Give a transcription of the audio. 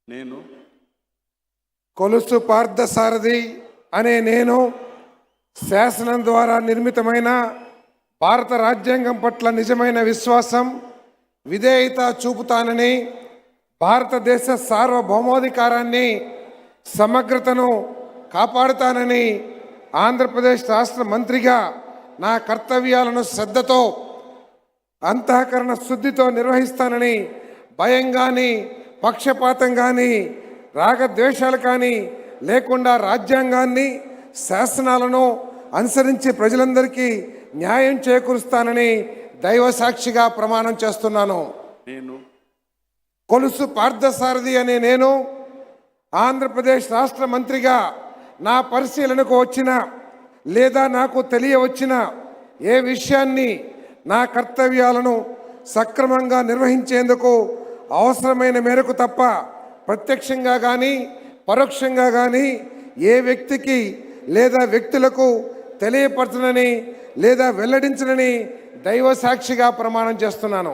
నేను కొలుసు పార్థసారథి అనే నేను శాసనం ద్వారా నిర్మితమైన భారత రాజ్యాంగం పట్ల నిజమైన విశ్వాసం విధేయత చూపుతానని, భారతదేశ సార్వభౌమాధికారాన్ని సమగ్రతను కాపాడుతానని ఆంధ్రప్రదేశ్ రాష్ట్ర మంత్రిగా నా కర్తవ్యాలను శ్రద్ధతో అంతఃకరణ శుద్ధితో నిర్వహిస్తానని, భయం కానీ పక్షపాతం కానీ రాగద్వేషాలు కానీ లేకుండా రాజ్యాంగాన్ని శాసనాలను అనుసరించి ప్రజలందరికీ న్యాయం చేకూరుస్తానని దైవ సాక్షిగా ప్రమాణం చేస్తున్నాను. నేను కొలుసు పార్థసారథి అనే నేను ఆంధ్రప్రదేశ్ రాష్ట్ర మంత్రిగా నా పరిశీలనకు వచ్చిన లేదా నాకు తెలియవచ్చిన ఏ విషయాన్ని నా కర్తవ్యాలను సక్రమంగా నిర్వహించేందుకు అవసరమైన మేరకు తప్ప ప్రత్యక్షంగా కానీ పరోక్షంగా కానీ ఏ వ్యక్తికి లేదా వ్యక్తులకు తెలియపరచనని లేదా వెల్లడించనని దైవ సాక్షిగా ప్రమాణం చేస్తున్నాను.